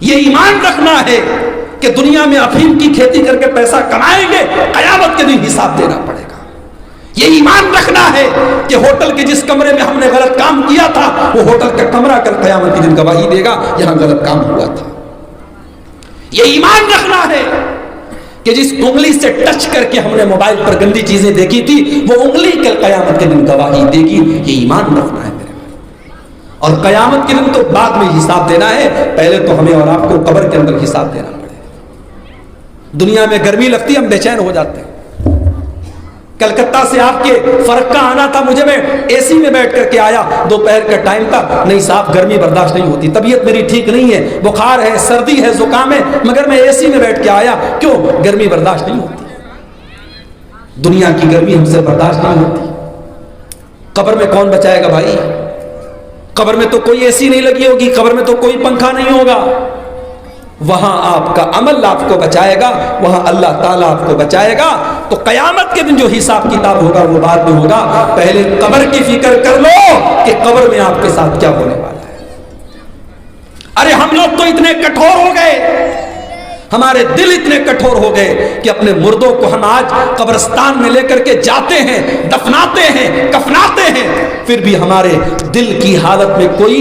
یہ ایمان رکھنا ہے کہ دنیا میں افیم کی کھیتی کر کے پیسہ کمائیں گے، قیامت کے دن حساب دینا پڑے گا۔ یہ ایمان رکھنا ہے کہ ہوٹل کے جس کمرے میں ہم نے غلط کام کیا تھا وہ ہوٹل کا کمرہ کل قیامت کے دن گواہی دے گا یہاں غلط کام ہوا تھا۔ یہ ایمان رکھنا ہے کہ جس انگلی سے ٹچ کر کے ہم نے موبائل پر گندی چیزیں دیکھی تھی وہ انگلی کل قیامت کے دن گواہی دے گی۔ یہ ایمان رکھنا ہے میرے بھائی۔ اور قیامت کے دن تو بعد میں حساب دینا ہے، پہلے تو ہمیں اور آپ کو قبر کے اندر حساب دینا پڑے گا۔ دنیا میں گرمی لگتی ہے ہم بے چین ہو جاتے ہیں۔ کلکتہ سے آپ کے فرق کا آنا تھا، مجھے میں اے سی میں بیٹھ کر کے آیا، دوپہر کا ٹائم تھا، نہیں صاحب گرمی برداشت نہیں ہوتی، طبیعت میری ٹھیک نہیں ہے، بخار ہے، سردی ہے، زکام ہے، مگر میں اے سی میں بیٹھ کے آیا، کیوں؟ گرمی برداشت نہیں ہوتی، دنیا کی گرمی ہم سے برداشت نہیں ہوتی۔ قبر میں کون بچائے گا بھائی؟ قبر میں تو کوئی اے سی نہیں لگی ہوگی، قبر میں تو کوئی پنکھا نہیں ہوگا، وہاں آپ کا عمل آپ کو بچائے گا، وہاں اللہ تعالیٰ آپ کو بچائے گا۔ تو قیامت کے دن جو حساب کتاب ہوگا وہ بعد میں ہوگا، پہلے قبر کی فکر کر لو کہ قبر میں آپ کے ساتھ کیا ہونے والا ہے۔ ارے ہم لوگ تو اتنے کٹھور ہو گئے، ہمارے دل اتنے کٹھور ہو گئے کہ اپنے مردوں کو ہم آج قبرستان میں لے کر کے جاتے ہیں، دفناتے ہیں، کفناتے ہیں، پھر بھی ہمارے دل کی حالت میں کوئی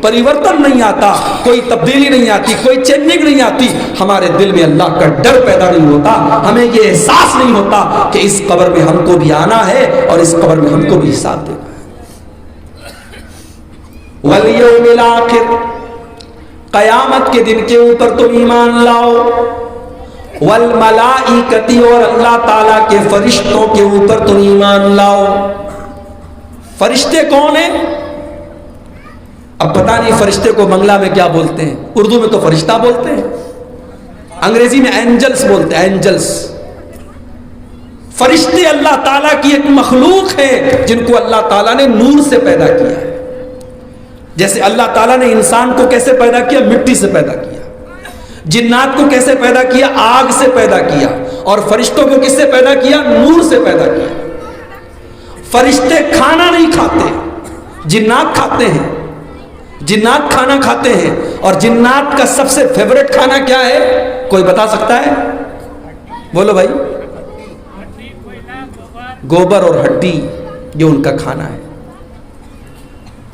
پریورتن نہیں آتا، کوئی تبدیلی نہیں آتی، کوئی چینجنگ نہیں آتی، ہمارے دل میں اللہ کا ڈر پیدا نہیں ہوتا، ہمیں یہ احساس نہیں ہوتا کہ اس قبر میں ہم کو بھی آنا ہے اور اس قبر میں ہم کو بھی حساب دینا ہے۔ والیوم الآخر، قیامت کے دن کے اوپر تم ایمان لاؤ، والملائکتی، اور اللہ تعالیٰ کے فرشتوں کے اوپر تم ایمان لاؤ۔ فرشتے کون ہیں؟ اب پتہ نہیں فرشتے کو بنگلہ میں کیا بولتے ہیں، اردو میں تو فرشتہ بولتے ہیں، انگریزی میں اینجلز بولتے ہیں، اینجلز۔ فرشتے اللہ تعالیٰ کی ایک مخلوق ہے جن کو اللہ تعالیٰ نے نور سے پیدا کیا ہے۔ جیسے اللہ تعالیٰ نے انسان کو کیسے پیدا کیا؟ مٹی سے پیدا کیا۔ جنات کو کیسے پیدا کیا؟ آگ سے پیدا کیا۔ اور فرشتوں کو کس سے پیدا کیا؟ نور سے پیدا کیا۔ فرشتے کھانا نہیں کھاتے، جنات کھاتے ہیں، جنات کھانا کھاتے ہیں۔ اور جنات کا سب سے فیوریٹ کھانا کیا ہے؟ کوئی بتا سکتا ہے؟ بولو بھائی۔ گوبر اور ہڈی، یہ ان کا کھانا ہے۔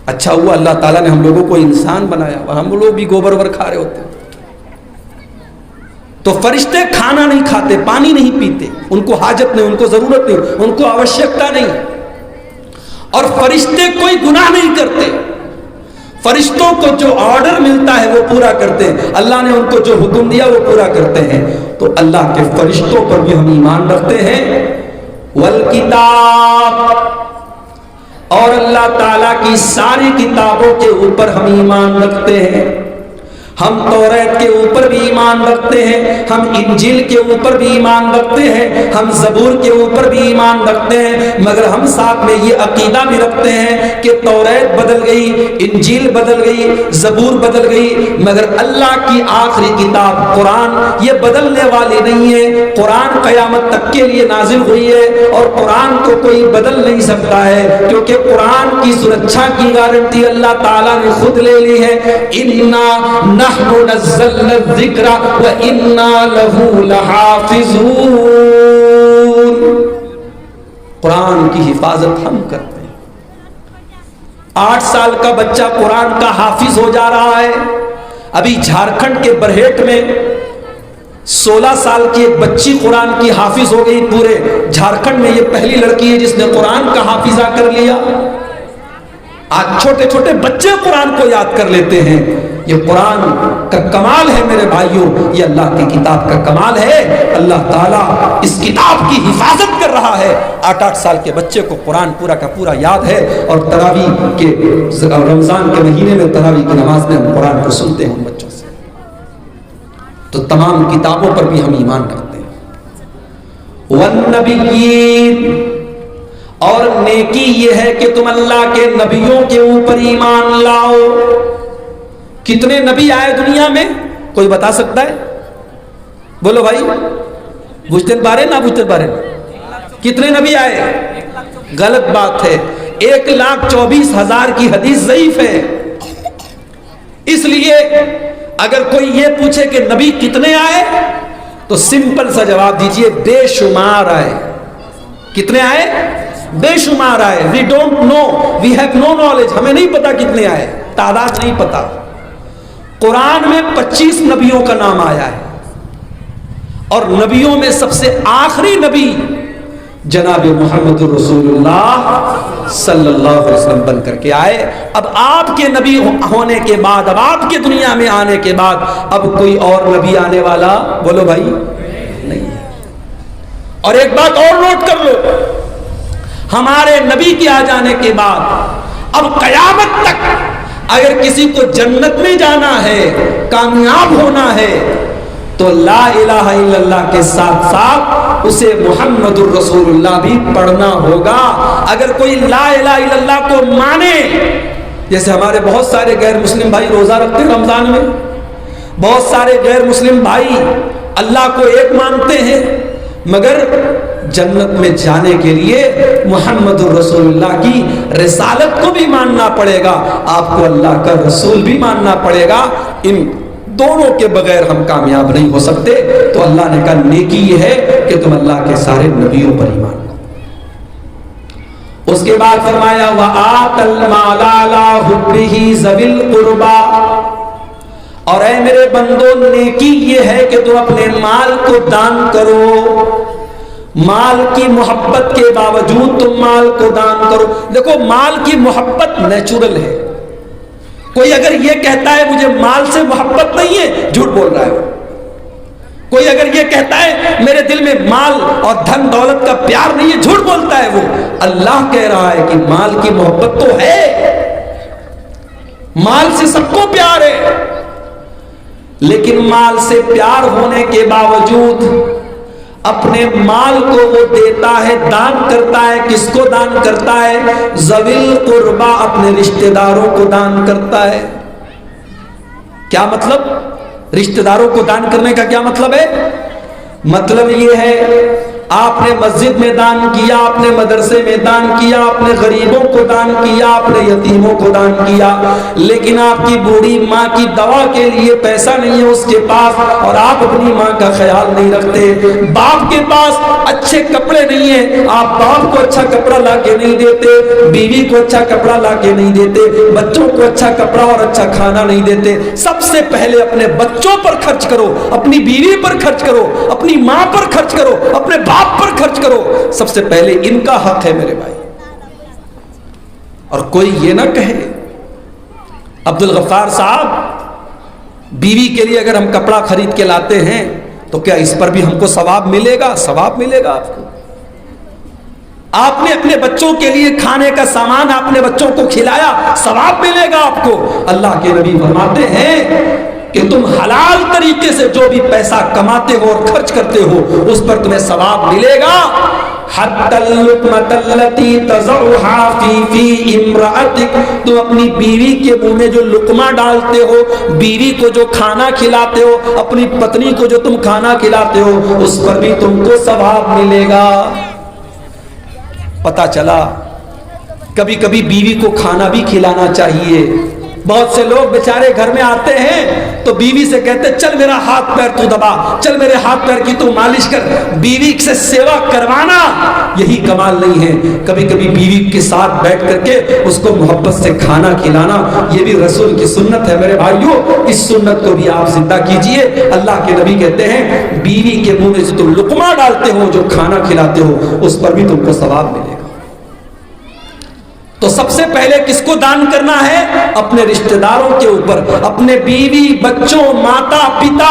اچھا ہوا اللہ تعالیٰ نے ہم لوگوں کو انسان بنایا اور ہم لوگ بھی گوبر وبر کھا رہے ہوتے ہیں۔ تو فرشتے کھانا نہیں کھاتے، پانی نہیں پیتے، ان کو حاجت نہیں، ان کو ضرورت نہیں، ان کو آوشیکتا نہیں۔ اور فرشتے کوئی گناہ نہیں کرتے، فرشتوں کو جو آرڈر ملتا ہے وہ پورا کرتے ہیں، اللہ نے ان کو جو حکم دیا وہ پورا کرتے ہیں۔ تو اللہ کے فرشتوں پر بھی ہم ایمان رکھتے ہیں۔ والکتاب، اور اللہ تعالیٰ کی ساری کتابوں کے اوپر ہم ایمان رکھتے ہیں۔ ہم توریت کے اوپر بھی ایمان رکھتے ہیں، ہم انجیل کے اوپر بھی ایمان رکھتے ہیں، ہم زبور کے اوپر بھی ایمان رکھتے ہیں، مگر ہم ساتھ میں یہ عقیدہ بھی رکھتے ہیں کہ توریت بدل گئی، انجیل بدل گئی، زبور بدل گئی، مگر اللہ کی آخری کتاب قرآن یہ بدلنے والی نہیں ہے۔ قرآن قیامت تک کے لیے نازل ہوئی ہے اور قرآن کو کوئی بدل نہیں سکتا ہے، کیونکہ قرآن کی سرکشا کی گارنٹی اللہ تعالیٰ نے خود لے لی ہے۔ اِنَّا نَحْنُ نَزَّلْنَا الذِّكْرَ وَإِنَّا لَهُ لَحَافِظُونَ، قرآن کی حفاظت ہم کرتے ہیں۔ 8 سال کا بچہ قرآن کا حافظ ہو جا رہا ہے۔ ابھی جھارکھنڈ کے برہیٹ میں 16 سال کی ایک بچی قرآن کی حافظ ہو گئی۔ پورے جھارکھنڈ میں یہ پہلی لڑکی ہے جس نے قرآن کا حافظہ کر لیا۔ آج چھوٹے چھوٹے بچے قرآن کو یاد کر لیتے ہیں۔ یہ قرآن کا کمال ہے میرے بھائیوں، یہ اللہ کی کتاب کا کمال ہے۔ اللہ تعالیٰ اس کتاب کی حفاظت کر رہا ہے۔ 8 سال کے بچے کو قرآن پورا کا پورا یاد ہے، اور تراویح کے رمضان کے مہینے میں تراویح کی نماز میں ہم قرآن کو سنتے ہیں ان بچوں سے۔ تو تمام کتابوں پر بھی ہم ایمان رکھتے ہیں۔ والنبیین، اور نیکی یہ ہے کہ تم اللہ کے نبیوں کے اوپر ایمان لاؤ۔ کتنے نبی آئے دنیا میں؟ کوئی بتا سکتا ہے؟ بولو بھائی، بوجھتے بارے نہ بوجھتے بارے، کتنے نبی آئے؟ غلط بات ہے، 1,24,000 کی حدیث ضعیف ہے۔ اس لیے اگر کوئی یہ پوچھے کہ نبی کتنے آئے تو سمپل سا جواب دیجئے بے شمار آئے. کتنے آئے؟ بے شمار آئے. We don't know, we have no knowledge, ہمیں نہیں پتا کتنے آئے, تعداد نہیں پتا. قرآن میں 25 نبیوں کا نام آیا ہے اور نبیوں میں سب سے آخری نبی جناب محمد رسول اللہ صلی اللہ علیہ وسلم بن کر کے آئے. اب آپ کے نبی ہونے کے بعد, اب آپ کے دنیا میں آنے کے بعد اب کوئی اور نبی آنے والا بولو بھائی نہیں ہے. اور ایک بات اور نوٹ کر لو, ہمارے نبی کے آ جانے کے بعد اب قیامت تک اگر کسی کو جنت میں جانا ہے, کامیاب ہونا ہے, تو لا الہ الا اللہ کے ساتھ ساتھ اسے محمد الرسول اللہ بھی پڑھنا ہوگا. اگر کوئی لا الہ الا اللہ کو مانے, جیسے ہمارے بہت سارے غیر مسلم بھائی روزہ رکھتے ہیں رمضان میں, بہت سارے غیر مسلم بھائی اللہ کو ایک مانتے ہیں, مگر جنت میں جانے کے لیے محمد الرسول اللہ کی رسالت کو بھی ماننا پڑے گا, آپ کو اللہ کا رسول بھی ماننا پڑے گا. ان دونوں کے بغیر ہم کامیاب نہیں ہو سکتے. تو اللہ نے کہا نیکی یہ ہے کہ تم اللہ کے سارے نبیوں پر ایمان لاؤ. اس کے بعد فرمایا وَآتَ الْمَالَ عَلَىٰ حُبِّهِ ذَوِي الْقُرْبَىٰ, اور اے میرے بندو نیکی یہ ہے کہ تم اپنے مال کو دان کرو. مال کی محبت کے باوجود تم مال کو دان کرو. دیکھو مال کی محبت نیچرل ہے. کوئی اگر یہ کہتا ہے مجھے مال سے محبت نہیں ہے, جھوٹ بول رہا ہے. کوئی اگر یہ کہتا ہے میرے دل میں مال اور دھن دولت کا پیار نہیں ہے, جھوٹ بولتا ہے وہ. اللہ کہہ رہا ہے کہ مال کی محبت تو ہے, مال سے سب کو پیار ہے, لیکن مال سے پیار ہونے کے باوجود اپنے مال کو وہ دیتا ہے, دان کرتا ہے. کس کو دان کرتا ہے؟ ذوی القربا, اپنے رشتہ داروں کو دان کرتا ہے. کیا مطلب؟ رشتہ داروں کو دان کرنے کا کیا مطلب ہے؟ مطلب یہ ہے آپ نے مسجد میں دان کیا, آپ نے مدرسے میں دان کیا, آپ نے غریبوں کو دان کیا, آپ نے یتیموں کو دان کیا, لیکن آپ کی بوڑھی ماں کی دوا کے لیے پیسہ نہیں ہے اس کے پاس, اور آپ اپنی ماں کا خیال نہیں رکھتے. باپ کے پاس اچھے کپڑے نہیں ہیں, آپ باپ کو اچھا کپڑا لا کے نہیں دیتے, بیوی کو اچھا کپڑا لا کے نہیں دیتے, بچوں کو اچھا کپڑا اور اچھا کھانا نہیں دیتے. سب سے پہلے اپنے بچوں پر خرچ کرو, اپنی بیوی پر خرچ کرو, اپنی ماں پر خرچ کرو, اپنے باپ پر خرچ کرو. سب سے پہلے ان کا حق ہے میرے بھائی. اور کوئی یہ نہ کہے عبد الغفار صاحب بیوی کے لیے اگر ہم کپڑا خرید کے لاتے ہیں تو کیا اس پر بھی ہم کو ثواب ملے گا؟ ثواب ملے گا آپ کو. آپ نے اپنے بچوں کے لیے کھانے کا سامان آپ نے بچوں کو کھلایا, ثواب ملے گا آپ کو. اللہ کے نبی فرماتے ہیں کہ تم حلال طریقے سے جو بھی پیسہ کماتے ہو اور خرچ کرتے ہو اس پر تمہیں ثواب ملے گا. حتی اللقمۃ التی تضعها فی امرأتک, تم اپنی بیوی کے منہ میں جو لقمہ ڈالتے ہو, بیوی کو جو کھانا کھلاتے ہو, اپنی پتنی کو جو تم کھانا کھلاتے ہو, اس پر بھی تم کو ثواب ملے گا. پتہ چلا کبھی کبھی بیوی کو کھانا بھی کھلانا چاہیے. بہت سے لوگ بیچارے گھر میں آتے ہیں تو بیوی سے کہتے چل میرا ہاتھ پیر تو دبا, چل میرے ہاتھ پیر کی تو مالش کر. بیوی سے سیوا کروانا یہی کمال نہیں ہے. کبھی کبھی بیوی کے ساتھ بیٹھ کر کے اس کو محبت سے کھانا کھلانا یہ بھی رسول کی سنت ہے میرے بھائیوں. اس سنت کو بھی آپ زندہ کیجئے. اللہ کے نبی کہتے ہیں بیوی کے منہ میں سے تم لقمہ ڈالتے ہو, جو کھانا کھلاتے ہو, اس پر بھی تم کو ثواب ملے گا. تو سب سے پہلے کس کو دان کرنا ہے؟ اپنے رشتہ داروں کے اوپر, اپنے بیوی بچوں ماتا پتا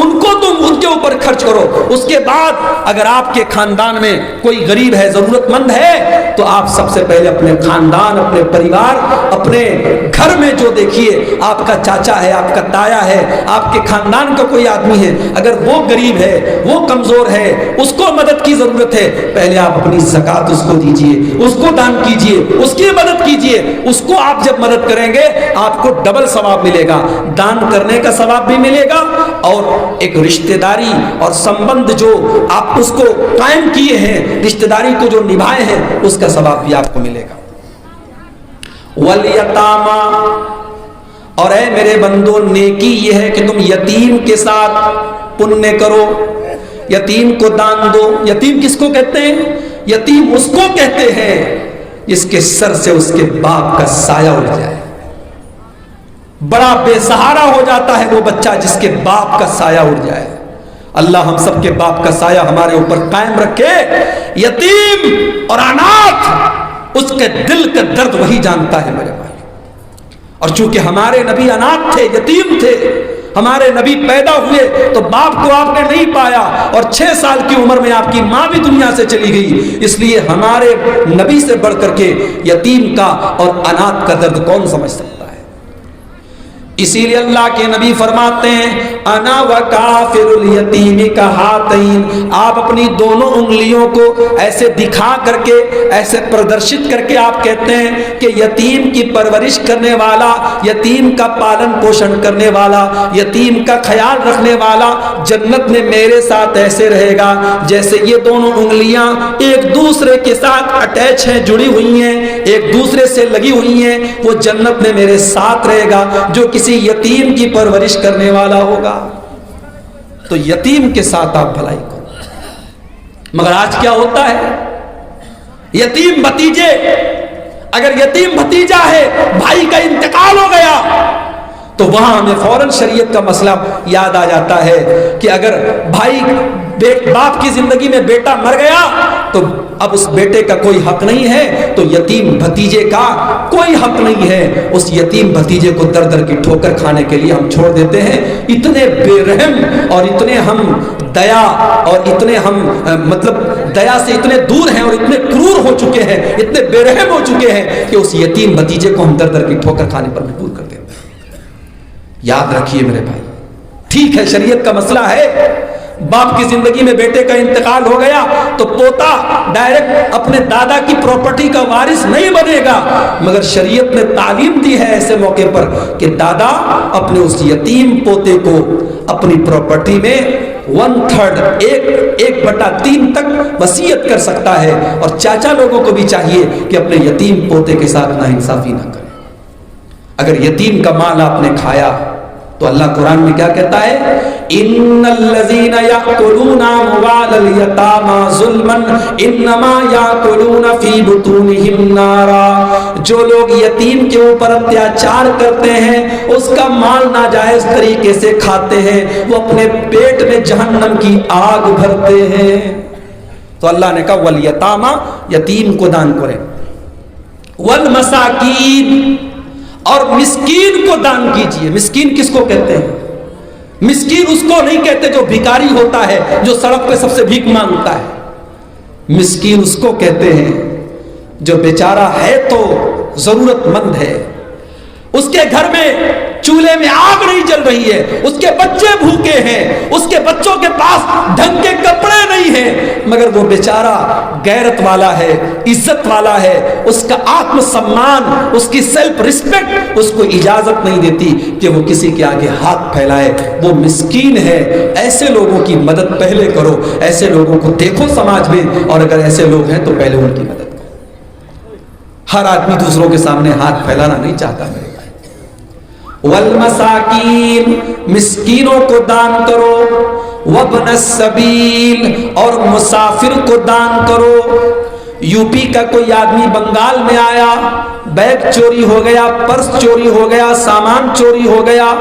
ان کو تم ان کے اوپر خرچ کرو. اس کے بعد اگر آپ کے خاندان میں کوئی غریب ہے, ضرورت مند ہے, تو آپ سب سے پہلے اپنے خاندان, اپنے پریوار, اپنے گھر میں جو دیکھیے آپ کا چاچا ہے, آپ کا تایا ہے, آپ کے خاندان کا کوئی آدمی ہے, اگر وہ غریب ہے, وہ کمزور ہے, اس کو مدد کی ضرورت ہے, پہلے آپ اپنی زکات اس کو دیجئے, اس کو دان کیجئے, اس کی مدد کیجئے. اس کو آپ جب مدد کریں گے آپ کو ڈبل ثواب ملے گا. دان کرنے کا ثواب بھی ملے گا اور ایک رشتہ داری اور سمبند جو آپ اس کو قائم کیے ہیں, رشتہ داری کو جو نبھائے ہیں, اس کا ثواب بھی آپ کو ملے گا. والیتاما, اور اے میرے بندو نیکی یہ ہے کہ تم یتیم کے ساتھ پنیہ کرو، یتیم کو دان دو۔ یتیم کس کو کہتے ہیں؟ یتیم اس کو کہتے ہیں جس کے سر سے اس کے باپ کا سایہ اڑ جائے۔ بڑا بے سہارا ہو جاتا ہے وہ بچہ جس کے باپ کا سایہ اڑ جائے۔ اللہ ہم سب کے باپ کا سایہ ہمارے اوپر قائم رکھے۔ یتیم اور اناتھ، اس کے دل کا درد وہی جانتا ہے میرے بھائی۔ اور چونکہ ہمارے نبی اناتھ تھے، یتیم تھے، ہمارے نبی پیدا ہوئے تو باپ کو آپ نے نہیں پایا، اور 6 سال کی عمر میں آپ کی ماں بھی دنیا سے چلی گئی، اس لیے ہمارے نبی سے بڑھ کر کے یتیم کا اور اناتھ کا درد کون سمجھ سکتا ہے؟ اسی لیے اللہ کے نبی فرماتے ہیں انا وکافر الیتیم کہاتین، آپ اپنی دونوں انگلیوں کو ایسے دکھا کر کے، ایسے پردرشت کر کے آپ کہتے ہیں کہ یتیم کی پرورش کرنے والا، یتیم کا پالن پوشن کرنے والا، یتیم کا خیال رکھنے والا جنت میں میرے ساتھ ایسے رہے گا جیسے یہ دونوں انگلیاں ایک دوسرے کے ساتھ اٹیچ ہیں، جڑی ہوئی ہیں، ایک دوسرے سے لگی ہوئی ہیں، وہ جنت میں میرے ساتھ رہے گا جو کسی یتیم کی پرورش کرنے والا ہوگا۔ تو یتیم کے ساتھ آپ بھلائی کرو۔ مگر آج کیا ہوتا ہے؟ یتیم بھتیجے، اگر یتیم بھتیجا ہے، بھائی کا انتقال ہو گیا تو وہاں ہمیں فوراً شریعت کا مسئلہ یاد آ جاتا ہے کہ اگر بھائی باپ کی زندگی میں بیٹا مر گیا تو اب اس بیٹے کا کوئی حق نہیں ہے، تو یتیم بھتیجے کا کوئی حق نہیں ہے۔ اس یتیم بھتیجے کو در در کی ٹھوکر کھانے کے لیے ہم چھوڑ دیتے ہیں۔ اتنے بے رحم اور اتنے ہم دیا اور اتنے ہم مطلب دیا سے اتنے دور ہیں اور اتنے کرور ہو چکے ہیں، اتنے بے رحم ہو چکے ہیں کہ اس یتیم بھتیجے کو ہم در در کی ٹھوکر کھانے پر مجبور کر دیتے ہیں۔ یاد رکھیے میرے بھائی، ٹھیک ہے شریعت کا مسئلہ ہے، باپ کی زندگی میں بیٹے کا انتقال ہو گیا تو پوتا ڈائریکٹ اپنے دادا کی پراپرٹی کا وارث نہیں بنے گا، مگر شریعت نے تعلیم دی ہے ایسے موقع پر کہ دادا اپنے اس یتیم پوتے کو اپنی پراپرٹی میں 1/3 1/3 تک وصیت کر سکتا ہے، اور چاچا لوگوں کو بھی چاہیے کہ اپنے یتیم پوتے کے ساتھ ناانصافی نہ کریں۔ اگر یتیم کا مال آپ نے کھایا تو اللہ قرآن میں کیا کہتا ہے؟ ان الذین یاکلون اموال الیتامی ظلما انما یاکلون فی بطونہم نارا، جو لوگ یتیم کے اوپر اتیاچار کرتے ہیں، اس کا مال ناجائز طریقے سے کھاتے ہیں، وہ اپنے پیٹ میں جہنم کی آگ بھرتے ہیں۔ تو اللہ نے کہا والیتامی، یتیم کو دان کریں، والمساکین، اور مسکین کو دان کیجئے۔ مسکین کس کو کہتے ہیں؟ مسکین اس کو نہیں کہتے جو بھکاری ہوتا ہے، جو سڑک پہ سب سے بھیک مانگتا ہے۔ مسکین اس کو کہتے ہیں جو بیچارہ ہے تو ضرورت مند ہے، اس کے گھر میں چولہے میں آگ نہیں جل رہی ہے، اس کے بچے بھوکے ہیں، اس کے بچوں کے پاس ڈھنگ کے کپڑے نہیں ہیں، مگر وہ بیچارہ غیرت والا ہے، عزت والا ہے، اس کا آتم سمان، اس کی سیلف رسپیکٹ اس کو اجازت نہیں دیتی کہ وہ کسی کے آگے ہاتھ پھیلائے، وہ مسکین ہے۔ ایسے لوگوں کی مدد پہلے کرو، ایسے لوگوں کو دیکھو سماج میں، اور اگر ایسے لوگ ہیں تو پہلے ان کی مدد کرو۔ ہر آدمی دوسروں کے سامنے ہاتھ پھیلانا نہیں چاہتا میرے۔ والمساکین، مسکینوں کو دان کرو، وابن السبیل، اور مسافر کو دان کرو۔ یو پی کا کوئی آدمی بنگال میں آیا، بیگ چوری ہو گیا، پرس چوری ہو گیا، سامان چوری ہو گیا،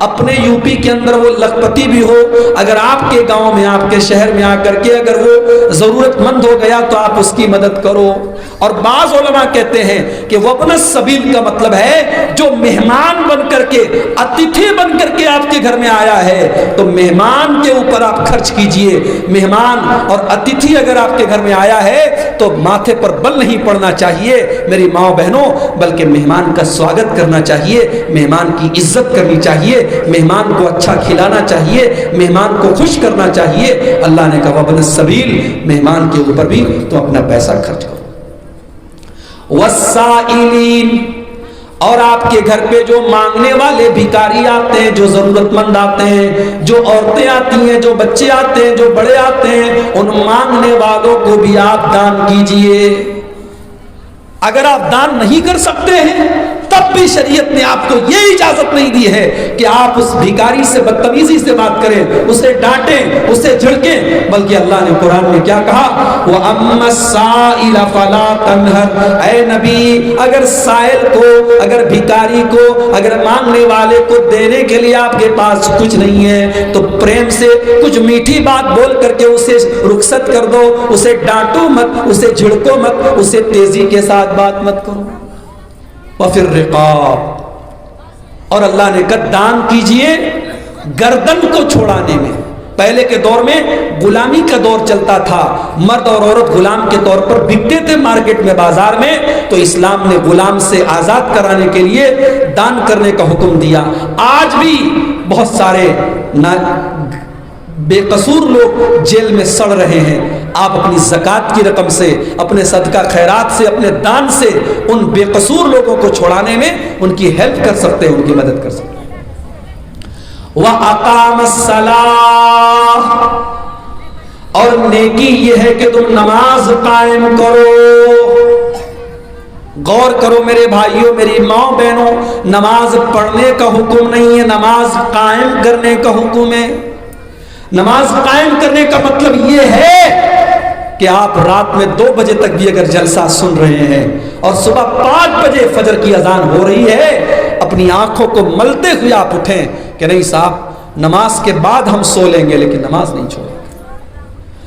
اپنے یو پی کے اندر وہ لکھپتی بھی ہو، اگر آپ کے گاؤں میں، آپ کے شہر میں آ کر کے اگر وہ ضرورت مند ہو گیا تو آپ اس کی مدد کرو۔ اور بعض علماء کہتے ہیں کہ وابن السبیل کا مطلب ہے جو مہمان بن کر کے، اتیتھی بن کر کے آپ کے گھر میں آیا ہے تو مہمان کے اوپر آپ خرچ کیجئے۔ مہمان اور اتیتھی اگر آپ کے گھر میں آیا ہے تو ماتھے پر بل نہیں پڑنا چاہیے میری ماں بہنوں، بلکہ مہمان کا سواگت کرنا چاہیے، مہمان کی عزت کرنی چاہیے، مہمان کو اچھا کھلانا چاہیے، مہمان کو خوش کرنا چاہیے۔ اللہ نے کہا وابن السبیل، مہمان کے اوپر بھی تو اپنا پیسہ خرچ کرو۔ والسائلین، اور آپ کے گھر پہ جو مانگنے والے بھکاری آتے ہیں، جو ضرورت مند آتے ہیں، جو عورتیں آتی ہیں، جو بچے آتے ہیں، جو بڑے آتے ہیں، ان مانگنے والوں کو بھی آپ دان کیجئے۔ اگر آپ دان نہیں کر سکتے ہیں تب بھی شریعت نے آپ کو یہ اجازت نہیں دی ہے کہ آپ اس بھیکاری سے بدتمیزی سے بات کریں، اسے ڈانٹیں، اسے جھڑکیں، بلکہ اللہ نے قرآن میں کیا کہا؟ وَأَمَّا السَّائِلَ فَلَا تَنْهَرْ، اے نبی اگر سائل کو، اگر بھیکاری کو، اگر مانگنے والے کو دینے کے لیے آپ کے پاس کچھ نہیں ہے تو پریم سے کچھ میٹھی بات بول کر کے اسے رخصت کر دو، اسے ڈانٹو مت، اسے جھڑکو مت، اسے تیزی کے ساتھ بات مت کرو۔ وَفِي الرِّقَابِ، اور اللہ نے کہا دان کیجئے گردن کو چھوڑانے میں۔ پہلے کے دور میں غلامی کا دور چلتا تھا، مرد اور عورت غلام کے طور پر بکتے تھے مارکیٹ میں، بازار میں، تو اسلام نے غلام سے آزاد کرانے کے لیے دان کرنے کا حکم دیا۔ آج بھی بہت سارے بے قصور لوگ جیل میں سڑ رہے ہیں، آپ اپنی زکوٰۃ کی رقم سے، اپنے صدقہ خیرات سے، اپنے دان سے ان بے قصور لوگوں کو چھڑانے میں ان کی ہیلپ کر سکتے ہیں، ان کی مدد کر سکتے ہیں۔ وَأَقَامَ الصَّلَاةَ، اور نیکی یہ ہے کہ تم نماز قائم کرو۔ غور کرو میرے بھائیوں، میری ماں بہنوں، نماز پڑھنے کا حکم نہیں ہے، نماز قائم کرنے کا حکم ہے۔ نماز قائم کرنے کا مطلب یہ ہے کہ آپ رات میں 2 بجے تک بھی اگر جلسہ سن رہے ہیں اور صبح 5 بجے فجر کی اذان ہو رہی ہے، اپنی آنکھوں کو ملتے ہوئے آپ اٹھیں کہ نہیں صاحب نماز کے بعد ہم سو لیں گے لیکن نماز نہیں چھوڑیں گے۔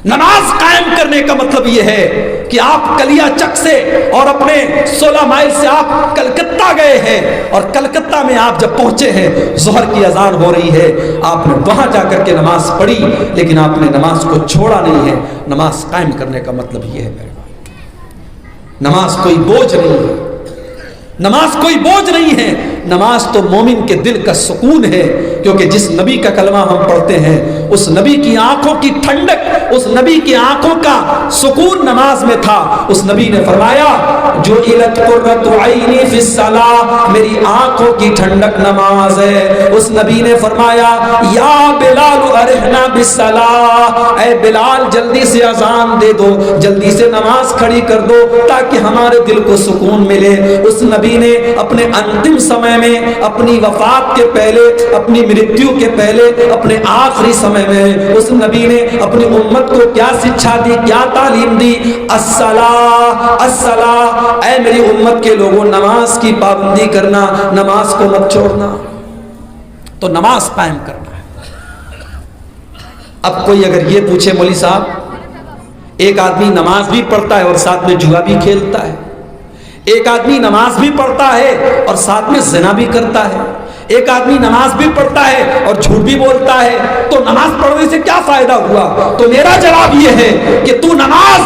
نماز قائم کرنے کا مطلب یہ ہے کہ آپ کلیا چک سے اور اپنے 16 مائل سے آپ کلکتہ گئے ہیں، اور کلکتہ میں آپ جب پہنچے ہیں ظہر کی اذان ہو رہی ہے، آپ نے وہاں جا کر کے نماز پڑھی لیکن آپ نے نماز کو چھوڑا نہیں ہے۔ نماز قائم کرنے کا مطلب یہ ہے میرے بھائی، نماز کوئی بوجھ نہیں ہے، نماز کوئی بوجھ نہیں ہے، نماز تو مومن کے دل کا سکون ہے، کیونکہ جس نبی کا کلمہ ہم پڑھتے ہیں اس نبی کی آنکھوں کی ٹھنڈک، اس نبی کی آنکھوں کا سکون نماز میں تھا۔ اس نبی نے فرمایا جو جعلت قرۃ عینی فی الصلاۃ، میری آنکھوں کی ٹھنڈک نماز ہے۔ اس نبی نے فرمایا یا بلال ارحنا بالصلاۃ، اے بلال جلدی سے اذان دے دو، جلدی سے نماز کھڑی کر دو تاکہ ہمارے دل کو سکون ملے۔ اس نبی نے اپنے انتم سمے میں، اپنی وفات کے پہلے، اپنی مرتیو کے پہلے، اپنے آخری سمے میں اس نبی نے اپنی امت کو کیا شکشا دی، کیا تعلیم دی؟ الصلاۃ، الصلاۃ، اے میری امت کے لوگوں نماز کی پابندی کرنا، نماز کو مت چھوڑنا۔ تو نماز قائم کرنا ہے۔ اب کوئی اگر یہ پوچھے مولوی صاحب ایک آدمی نماز بھی پڑھتا ہے اور ساتھ میں جوا بھی کھیلتا ہے، ایک آدمی نماز بھی پڑھتا ہے اور ساتھ میں زنا بھی کرتا ہے، ایک آدمی نماز بھی پڑھتا ہے اور جھوٹ بھی بولتا ہے، تو نماز پڑھنے سے کیا فائدہ ہوا؟ تو میرا جواب یہ ہے کہ تو نماز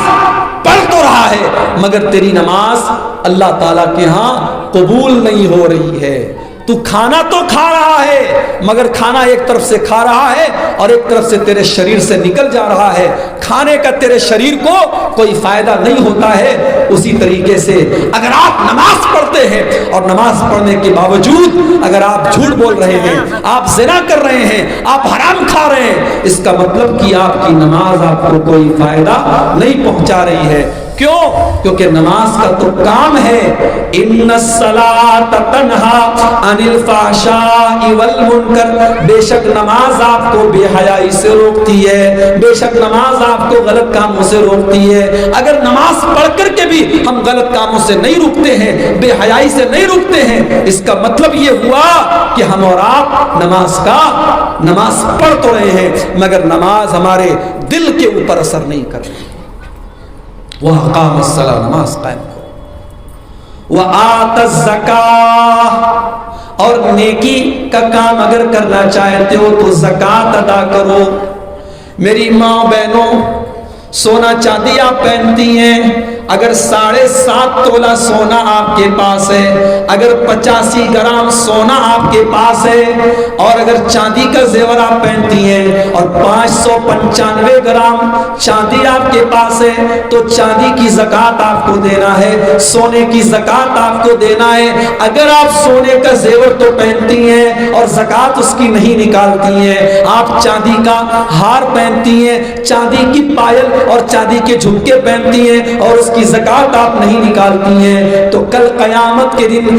پڑھ تو رہا ہے مگر تیری نماز اللہ تعالیٰ کے ہاں قبول نہیں ہو رہی ہے۔ تو کھانا تو کھا رہا ہے مگر کھانا ایک طرف سے کھا رہا ہے اور ایک طرف سے تیرے شریر سے نکل جا رہا ہے، کھانے کا تیرے شریر کو کوئی فائدہ نہیں ہوتا ہے۔ اسی طریقے سے اگر آپ نماز پڑھتے ہیں اور نماز پڑھنے کے باوجود اگر آپ جھوٹ بول رہے ہیں، آپ زنا کر رہے ہیں، آپ حرام کھا رہے ہیں، اس کا مطلب کہ آپ کی نماز آپ کو کوئی فائدہ نہیں پہنچا رہی ہے۔ کیوں؟ کیونکہ نماز کا تو کام ہے ان الصلاۃ تنہا عن الفحشاء والمنکر، بے شک نماز آپ کو بے حیائی سے روکتی ہے، بے شک نماز آپ کو غلط کاموں سے روکتی ہے۔ اگر نماز پڑھ کر کے بھی ہم غلط کاموں سے نہیں رکتے ہیں، بے حیائی سے نہیں رکتے ہیں، اس کا مطلب یہ ہوا کہ ہم اور آپ نماز پڑھ تو رہے ہیں مگر نماز ہمارے دل کے اوپر اثر نہیں کر رہی۔ وَأَقَامَ الصَّلَاةَ، نماز قائم کرو۔ وَآتَ الزَّکَاةَ، اور نیکی کا کام اگر کرنا چاہتے ہو تو زکوٰۃ ادا کرو۔ میری ماں بہنوں، سونا چاندی آپ پہنتی ہیں، اگر 7.5 تولہ سونا آپ کے پاس ہے، اگر 85 گرام سونا آپ کے پاس ہے، اور اگر چاندی کا زیور آپ پہنتی ہیں اور 595 گرام چاندی آپ کے پاس ہے، تو چاندی کی زکوٰۃ آپ کو دینا ہے، سونے کی زکوٰۃ آپ کو دینا ہے۔ اگر آپ سونے کا زیور تو پہنتی ہیں اور زکوٰۃ اس کی نہیں نکالتی ہیں، آپ چاندی کا ہار پہنتی ہیں، چاندی کی پائل اور چاندی کے جھمکے پہنتی ہیں اور اس کی زکوٰۃ آپ نہیں نکالتی ہیں، تو کل قیامت کے دن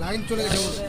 লাইন চলে গেছে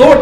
2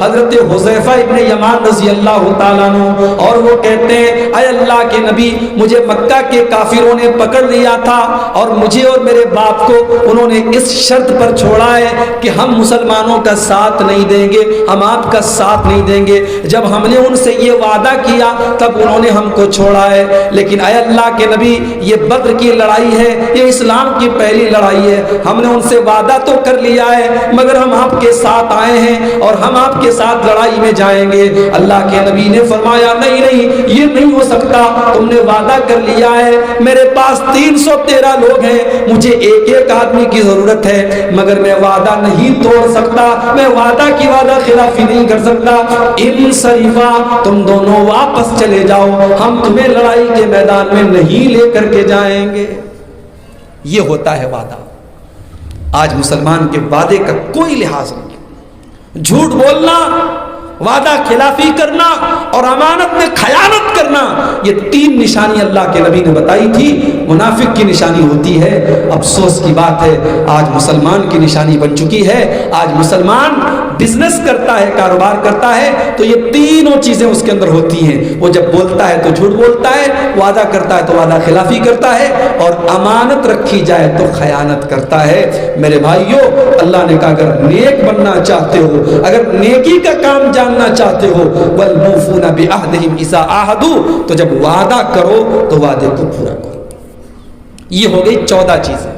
حضرت حذیفہ ابن یمان رضی اللہ تعالیٰ عنہ، اور وہ کہتے ہیں اے اللہ کے نبی، مجھے مکہ کے کافروں نے پکڑ لیا تھا اور مجھے اور میرے باپ کو انہوں نے اس شرط پر چھوڑا ہے کہ ہم مسلمانوں کا ساتھ نہیں دیں گے، ہم آپ کا ساتھ نہیں دیں گے۔ جب ہم نے ان سے یہ وعدہ کیا تب انہوں نے ہم کو چھوڑا ہے، لیکن اے اللہ کے نبی یہ بدر کی لڑائی ہے، یہ اسلام کی پہلی لڑائی ہے، ہم نے ان سے وعدہ تو کر لیا ہے مگر ہم آپ کے ساتھ آئے ہیں اور ہم آپ کے ساتھ لڑائی میں جائیں گے۔ اللہ کے نبی نے فرمایا نہیں نہیں، یہ نہیں ہو سکتا، تم نے وعدہ کر لیا ہے، میرے پاس 313 لوگ ہیں، مجھے ایک ایک آدمی کی ضرورت ہے، مگر میں وعدہ نہیں توڑ سکتا، میں وعدہ کی وعدہ خلافی نہیں کر سکتا، انصرفا، تم دونوں واپس چلے جاؤ، ہم تمہیں لڑائی کے میدان میں نہیں لے کر کے جائیں گے۔ یہ ہوتا ہے وعدہ۔ آج مسلمان کے وعدے کا کوئی لحاظ نہیں، جھوٹ بولنا، وعدہ خلافی کرنا اور امانت میں خیانت کرنا، یہ 3 نشانی اللہ کے نبی نے بتائی تھی، منافق کی نشانی ہوتی ہے۔ افسوس کی بات ہے آج مسلمان کی نشانی بن چکی ہے۔ آج مسلمان بزنس کرتا ہے، کاروبار کرتا ہے تو یہ تینوں چیزیں اس کے اندر ہوتی ہیں۔ وہ جب بولتا ہے تو جھوٹ بولتا ہے، وعدہ کرتا ہے تو وعدہ خلافی کرتا ہے، اور امانت رکھی جائے تو خیانت کرتا ہے۔ میرے بھائیوں، اللہ نے کہا اگر نیک بننا چاہتے ہو، اگر نیکی کا کام جاننا چاہتے ہو، والموفون بعہدہم اذا عاہدوا، تو جب وعدہ کرو تو وعدے کو پورا کرو۔ یہ ہو گئی 14 چیزیں۔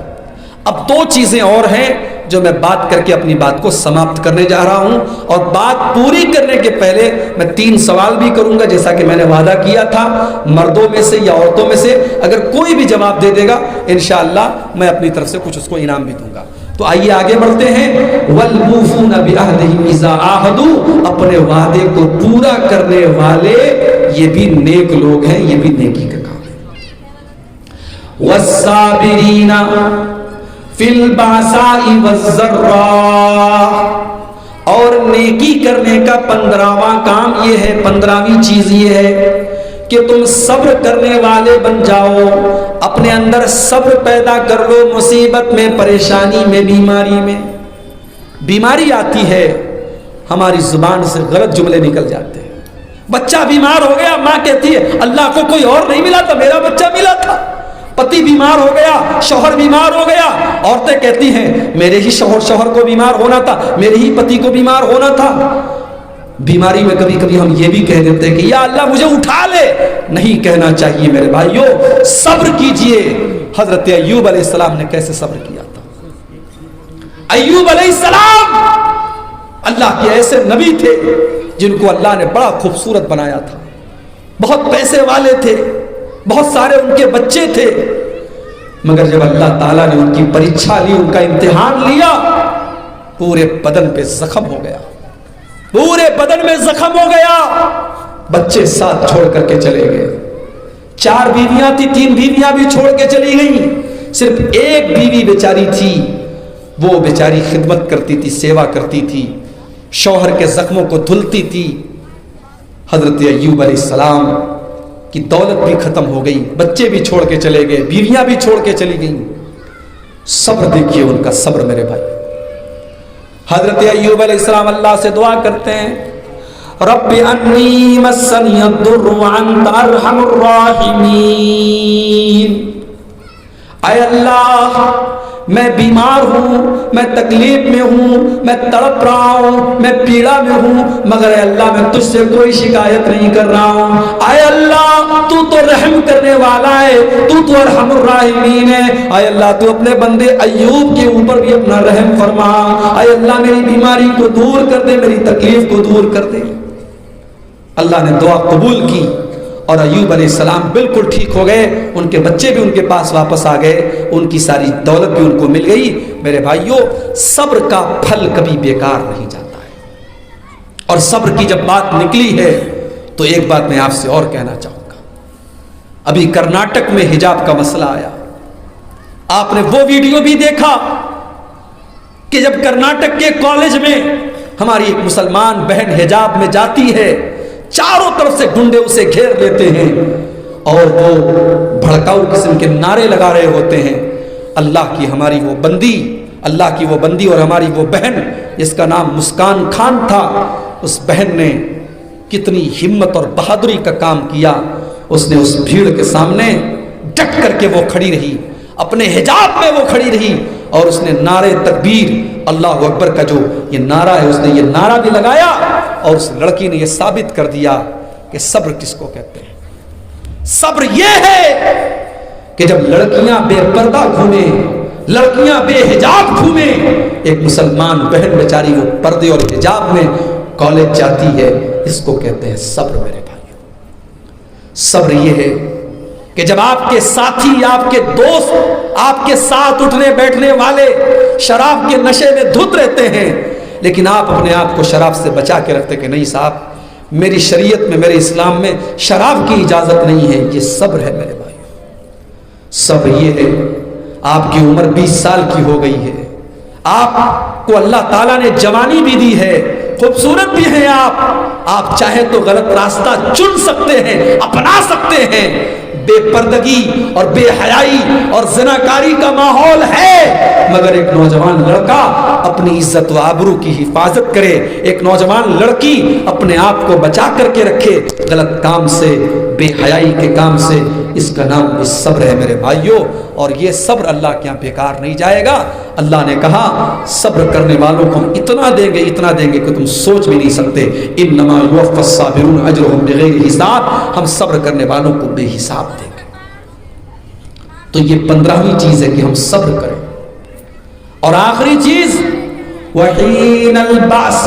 اب 2 چیزیں اور ہیں جو میں بات کر کے اپنی بات کو سماپت کرنے جا رہا ہوں، اور بات پوری کرنے کے پہلے میں 3 سوال بھی کروں گا جیسا کہ میں نے وعدہ کیا تھا۔ مردوں میں سے یا عورتوں میں سے اگر کوئی بھی جواب دے دے گا انشاءاللہ میں اپنی طرف سے کچھ اس کو انعام بھی دوں گا۔ تو آئیے آگے بڑھتے ہیں۔ والموفون بعہدہم اذا عاہدوا، اپنے وعدے کو پورا کرنے والے یہ بھی نیک لوگ ہیں، یہ بھی نیکی کا کام ہے۔ والصابرین فی الباساء والضراء، اور نیکی کرنے کا 15واں کام یہ ہے، 15ویں چیز یہ ہے کہ تم صبر کرنے والے بن جاؤ، اپنے اندر صبر پیدا کر لو، مصیبت میں، پریشانی میں، بیماری میں۔ بیماری آتی ہے، ہماری زبان سے غلط جملے نکل جاتے ہیں۔ بچہ بیمار ہو گیا، ماں کہتی ہے اللہ کو کوئی اور نہیں ملا تھا، میرا بچہ ملا تھا۔ پتی بیمار ہو گیا، شوہر بیمار ہو گیا، عورتیں کہتی ہیں میرے ہی شوہر کو بیمار ہونا تھا، میرے ہی پتی کو بیمار ہونا تھا۔ بیماری میں کبھی کبھی ہم یہ بھی کہہ دیتے ہیں کہ یا اللہ مجھے اٹھا لے، نہیں کہنا چاہیے میرے بھائیوں، صبر کیجئے۔ حضرت ایوب علیہ السلام نے کیسے صبر کیا تھا؟ ایوب علیہ السلام اللہ کے ایسے نبی تھے جن کو اللہ نے بڑا خوبصورت بنایا تھا، بہت پیسے والے تھے، بہت سارے ان کے بچے تھے، مگر جب اللہ تعالیٰ نے ان کی پریچھا لی، ان کا امتحان لیا، پورے بدن پہ زخم ہو گیا، پورے بدن میں زخم ہو گیا، بچے ساتھ چھوڑ کر کے چلے گئے۔ 4 بیویاں تھی، 3 بیویاں بھی چھوڑ کے چلی گئیں، صرف ایک بیوی بیچاری تھی، وہ بیچاری خدمت کرتی تھی، سیوا کرتی تھی، شوہر کے زخموں کو دھلتی تھی۔ حضرت ایوب علیہ السلام کی دولت بھی ختم ہو گئی، بچے بھی چھوڑ کے چلے گئے، بیویاں بھی چھوڑ کے چلی گئیں۔ صبر دیکھیے ان کا صبر میرے بھائی۔ حضرت ایوب علیہ السلام اللہ سے دعا کرتے ہیں، رب انی مسنی الضر وانت ارحم الراحمین، اے اللہ میں بیمار ہوں، میں تکلیف میں ہوں، میں تڑپ رہا ہوں، میں پیڑا میں ہوں، مگر اے اللہ میں تجھ سے کوئی شکایت نہیں کر رہا ہوں۔ اے اللہ تو تو رحم کرنے والا ہے، تو ارحم الراحمین ہے، اے اللہ تو اپنے بندے ایوب کے اوپر بھی اپنا رحم فرما، اے اللہ میری بیماری کو دور کر دے، میری تکلیف کو دور کر دے۔ اللہ نے دعا قبول کی اور ایوب علیہ السلام بالکل ٹھیک ہو گئے، ان کے بچے بھی ان کے پاس واپس آ گئے، ان کی ساری دولت بھی ان کو مل گئی۔ میرے بھائیوں، صبر کا پھل کبھی بیکار نہیں جاتا ہے، اور صبر کی جب بات نکلی ہے تو ایک بات میں آپ سے اور کہنا چاہوں گا۔ ابھی کرناٹک میں حجاب کا مسئلہ آیا، آپ نے وہ ویڈیو بھی دیکھا کہ جب کرناٹک کے کالج میں ہماری ایک مسلمان بہن حجاب میں جاتی ہے، چاروں طرف سے گنڈے اسے گھیر لیتے ہیں اور وہ بھڑکاؤ قسم کے نعرے لگا رہے ہوتے ہیں۔ اللہ کی ہماری وہ بندی اللہ کی وہ بندی اور ہماری وہ بہن جس کا نام مسکان خان تھا، اس بہن نے کتنی ہمت اور بہادری کا کام کیا. اس نے اس بھیڑ کے سامنے ڈٹ کر کے وہ کھڑی رہی، اپنے حجاب میں وہ کھڑی رہی، اور اس نے نعرے تکبیر اللہ اکبر کا جو یہ نعرہ ہے، اس نے یہ نعرہ بھی لگایا، اور اس لڑکی نے یہ ثابت کر دیا کہ صبر کس کو کہتے ہیں. صبر یہ ہے کہ جب لڑکیاں بے پردہ گھومیں، لڑکیاں بے حجاب گھومیں، ایک مسلمان بہن بیچاری وہ پردے اور حجاب میں کالج جاتی ہے، اس کو کہتے ہیں صبر. میرے بھائیو، صبر یہ ہے کہ جب آپ کے ساتھی، آپ کے دوست، آپ کے ساتھ اٹھنے بیٹھنے والے شراب کے نشے میں دھت رہتے ہیں، لیکن آپ اپنے آپ کو شراب سے بچا کے رکھتے کہ نہیں صاحب، میری شریعت میں، میرے اسلام میں شراب کی اجازت نہیں ہے. یہ صبر ہے میرے بھائی. صبر یہ ہے آپ کی عمر 20 سال کی ہو گئی ہے، آپ کو اللہ تعالیٰ نے جوانی بھی دی ہے، خوبصورت بھی ہیں آپ چاہیں تو غلط راستہ چن سکتے ہیں، اپنا سکتے ہیں. بے پردگی اور بے حیائی اور زناکاری کا ماحول ہے، مگر ایک نوجوان لڑکا اپنی عزت و آبرو کی حفاظت کرے، ایک نوجوان لڑکی اپنے آپ کو بچا کر کے رکھے غلط کام سے، بے حیائی کے کام سے. اس کا نام بھی صبر ہے میرے بھائیوں. اور یہ صبر اللہ کے یہاں بیکار نہیں جائے گا. اللہ نے کہا صبر کرنے والوں کو ہم اتنا دیں گے، اتنا دیں گے کہ تم سوچ بھی نہیں سکتے. انما یوفی الصابرون اجرهم بغیر حساب. ہم صبر کرنے والوں کو بے حساب دیں گے. تو یہ 15ویں چیز ہے کہ ہم صبر کریں. اور آخری چیز وحین البعث،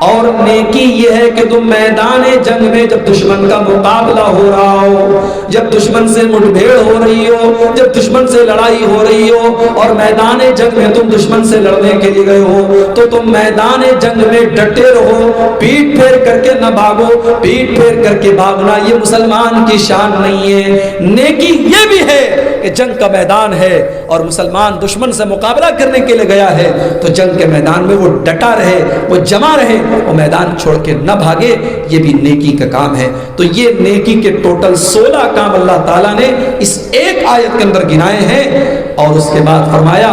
اور نیکی یہ ہے کہ تم میدان جنگ میں جب دشمن کا مقابلہ ہو رہا ہو، جب دشمن سے مٹ بھیڑ ہو رہی ہو، جب دشمن سے لڑائی ہو رہی ہو اور میدان جنگ میں تم دشمن سے لڑنے کے لیے گئے ہو، تو تم میدان جنگ میں ڈٹے رہو، پیٹ پھیر کر کے نہ بھاگو. پیٹ پھیر کر کے بھاگنا یہ مسلمان کی شان نہیں ہے. نیکی یہ بھی ہے کہ جنگ کا میدان ہے اور مسلمان دشمن سے مقابلہ کرنے کے لیے گیا ہے تو جنگ کے میدان میں وہ ڈٹا رہے، وہ جمع رہے، وہ میدان چھوڑ کے نہ بھاگے. یہ بھی نیکی کا کام ہے. تو یہ نیکی کے ٹوٹل 16 کام اللہ تعالیٰ نے اس ایک آیت کے اندر گنائے ہیں. اور اس کے بعد فرمایا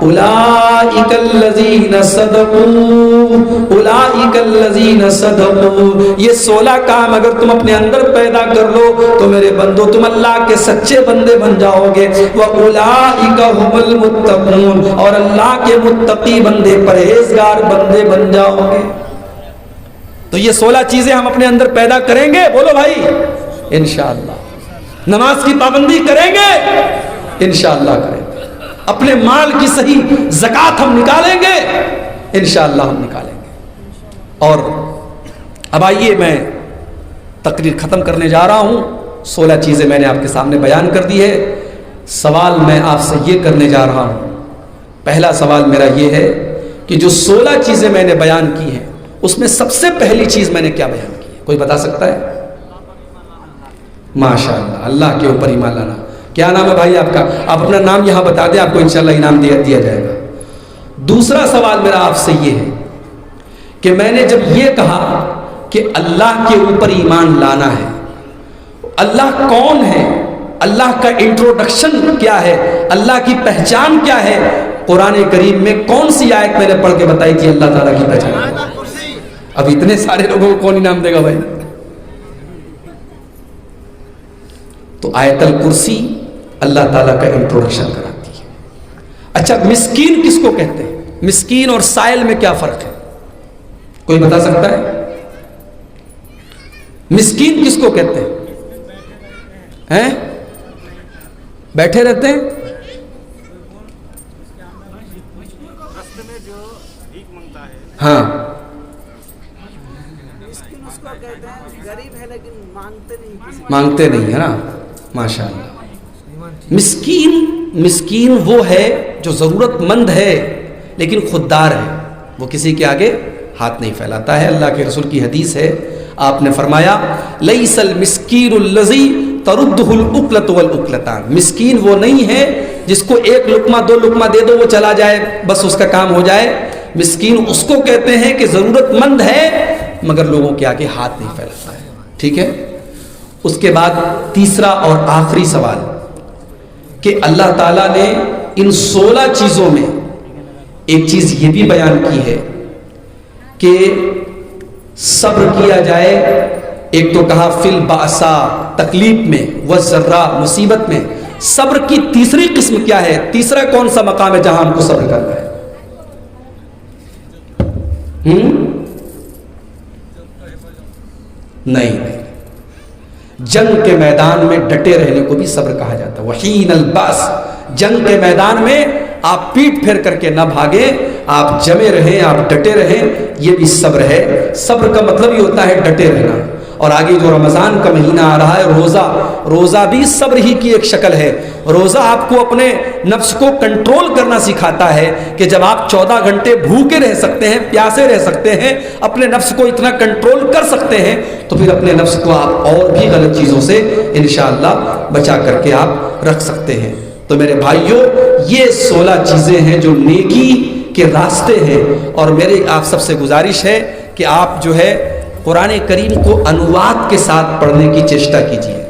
اولئک الذین صدقوا، اولئک الذین صدقوا. یہ 16 کام اگر تم اپنے اندر پیدا کر لو تو میرے بندو تم اللہ کے سچے بندے بن جاؤ گے. وَأُولَئِكَ هُمُ الْمُتَّقُونَ، اور اللہ کے متقی بندے، پرہیزگار بندے بن جاؤ گے. تو یہ 16 چیزیں ہم اپنے اندر پیدا کریں گے، بولو بھائی انشاءاللہ. نماز کی پابندی کریں گے، انشاءاللہ کریں گے. اپنے مال کی صحیح زکوٰۃ ہم نکالیں گے، انشاءاللہ ہم نکالیں گے. اور اب آئیے میں تقریر ختم کرنے جا رہا ہوں. 16 چیزیں میں نے آپ کے سامنے بیان کر دی ہے. سوال میں آپ سے یہ کرنے جا رہا ہوں. پہلا سوال میرا یہ ہے کہ جو 16 چیزیں میں نے بیان کی ہیں اس میں سب سے پہلی چیز میں نے کیا بیان کی ہے؟ کوئی بتا سکتا ہے؟ ماشاءاللہ، اللہ کے اوپر ایمان لانا. کیا نام ہے بھائی آپ کا؟ آپ اپنا نام یہاں بتا دیں، آپ کو انشاءاللہ انعام دیا جائے گا. دوسرا سوال میرا آپ سے یہ ہے کہ میں نے جب یہ کہا کہ اللہ کے اوپر ایمان لانا ہے، اللہ کون ہے، اللہ کا انٹروڈکشن کیا ہے، اللہ کی پہچان کیا ہے، قرآن کریم میں کون سی آیت میں نے پڑھ کے بتائی تھی اللہ تعالیٰ کی پہچان؟ اب اتنے سارے لوگوں کو کون انعام دے گا بھائی؟ تو آیت الکرسی اللہ تعالیٰ کا انٹروڈکشن کراتی ہے. اچھا، مسکین کس کو کہتے ہیں؟ مسکین اور سائل میں کیا فرق ہے؟ کوئی بتا سکتا ہے؟ مسکین کس کو کہتے ہیں؟ بیٹھے رہتے ہیں، ہاں، مانگتے نہیں ہے نا. ماشاءاللہ. مسکین وہ ہے جو ضرورت مند ہے لیکن خوددار ہے، وہ کسی کے آگے ہاتھ نہیں پھیلاتا ہے. اللہ کے رسول کی حدیث ہے، آپ نے فرمایا لیس المسکین الذی تردہ الاکلۃ والاکلتان. مسکین وہ نہیں ہے جس کو ایک لقمہ 2 لقمہ دے دو وہ چلا جائے، بس اس کا کام ہو جائے. مسکین اس کو کہتے ہیں کہ ضرورت مند ہے مگر لوگوں کے آگے ہاتھ نہیں پھیلاتا ہے. ٹھیک ہے. اس کے بعد تیسرا اور آخری سوال کہ اللہ تعالیٰ نے ان 16 چیزوں میں ایک چیز یہ بھی بیان کی ہے کہ صبر کیا جائے. ایک تو کہا فی البأسا تکلیف میں، والضراء مصیبت میں. صبر کی تیسری قسم کیا ہے؟ تیسرا کون سا مقام ہے جہاں ہم کو صبر کرنا ہے؟ نہیں، جنگ کے میدان میں ڈٹے رہنے کو بھی صبر کہا جاتا ہے. وحین الباس، جنگ کے میدان میں آپ پیٹ پھیر کر کے نہ بھاگیں، آپ جمے رہیں، آپ ڈٹے رہیں، یہ بھی صبر ہے. صبر کا مطلب یہ ہوتا ہے ڈٹے رہنا. اور آگے جو رمضان کا مہینہ آ رہا ہے، روزہ بھی صبر ہی کی ایک شکل ہے. روزہ آپ کو اپنے نفس کو کنٹرول کرنا سکھاتا ہے کہ جب آپ 14 گھنٹے بھوکے رہ سکتے ہیں، پیاسے رہ سکتے ہیں، اپنے نفس کو اتنا کنٹرول کر سکتے ہیں، تو پھر اپنے نفس کو آپ اور بھی غلط چیزوں سے انشاءاللہ بچا کر کے آپ رکھ سکتے ہیں. تو میرے بھائیوں، یہ 16 چیزیں ہیں جو نیکی کے راستے ہیں. اور میری آپ سب سے گزارش ہے کہ آپ جو ہے قرآن کریم کو انواد کے ساتھ پڑھنے کی چیشٹا کیجیے.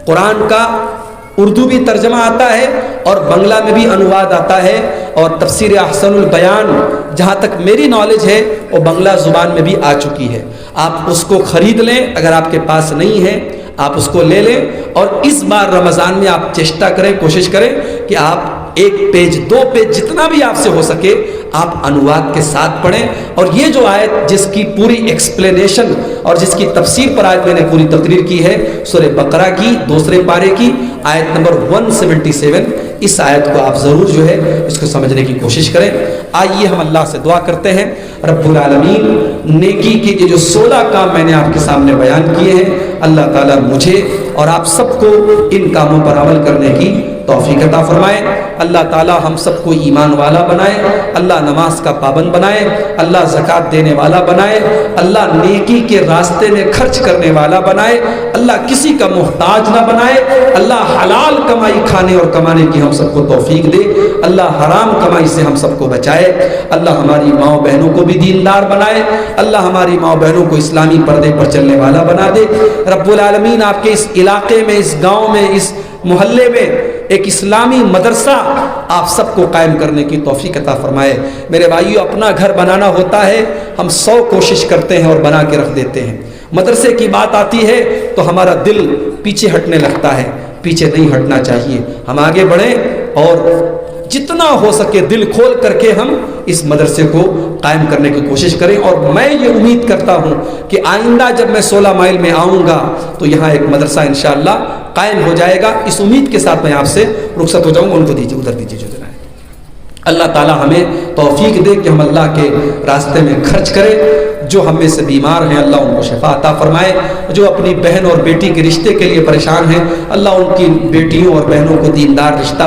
قرآن کا اردو بھی ترجمہ آتا ہے اور بنگلہ میں بھی انواد آتا ہے، اور تفسیر احسن البیان جہاں تک میری نالج ہے وہ بنگلہ زبان میں بھی آ چکی ہے. آپ اس کو خرید لیں، اگر آپ کے پاس نہیں ہے آپ اس کو لے لیں. اور اس بار رمضان میں آپ چیشٹا کریں، کوشش کریں کہ آپ 1 پیج 2 پیج جتنا بھی آپ سے ہو سکے آپ انواد کے ساتھ پڑھیں. اور یہ جو آیت جس کی پوری ایکسپلینیشن اور جس کی تفسیر پر آج میں نے پوری تقریر کی ہے، سورہ بقرہ کی 2 پارے کی آیت نمبر 177، اس آیت کو آپ ضرور جو ہے اس کو سمجھنے کی کوشش کریں. آئیے ہم اللہ سے دعا کرتے ہیں رب العالمین نیکی کے جو 16 کام میں نے آپ کے سامنے بیان کیے ہیں، اللہ تعالیٰ مجھے اور آپ سب کو ان کاموں پر عمل کرنے کی توفیق عطا فرمائے. اللہ تعالیٰ ہم سب کو ایمان والا بنائے، اللہ نماز کا پابند بنائے، اللہ زکوٰۃ دینے والا بنائے، اللہ نیکی کے راستے میں خرچ کرنے والا بنائے، اللہ کسی کا محتاج نہ بنائے، اللہ حلال کمائی کھانے اور کمانے کی ہم سب کو توفیق دے، اللہ حرام کمائی سے ہم سب کو بچائے. اللہ ہماری ماں بہنوں کو بھی دیندار بنائے، اللہ ہماری ماں بہنوں کو اسلامی پردے پر چلنے والا بنا دے. رب العالمین آپ کے اس علاقے میں، اس گاؤں میں، اس محلے میں ایک اسلامی مدرسہ آپ سب کو قائم کرنے کی توفیق عطا فرمائے. میرے بھائیو، اپنا گھر بنانا ہوتا ہے، ہم 100 کوشش کرتے ہیں اور بنا کے رکھ دیتے ہیں. مدرسے کی بات آتی ہے تو ہمارا دل پیچھے ہٹنے لگتا ہے. پیچھے نہیں ہٹنا چاہیے، ہم آگے بڑھیں اور جتنا ہو سکے دل کھول کر کے ہم اس مدرسے کو قائم کرنے کی کوشش کریں. اور میں یہ امید کرتا ہوں کہ آئندہ جب میں 16 مائل میں آؤں گا تو یہاں ایک مدرسہ انشاءاللہ قائم ہو جائے گا. اس امید کے ساتھ میں آپ سے رخصت ہو جاؤں گا. ان کو دیجیے، ادھر دیجیے جو دینا ہے. اللہ تعالی ہمیں توفیق دے کہ ہم اللہ کے راستے میں خرچ کریں. جو ہم میں سے بیمار ہیں اللہ ان کو شفا عطا فرمائے. جو اپنی بہن اور بیٹی کے رشتے کے لیے پریشان ہیں اللہ ان کی بیٹیوں اور بہنوں کو دیندار رشتہ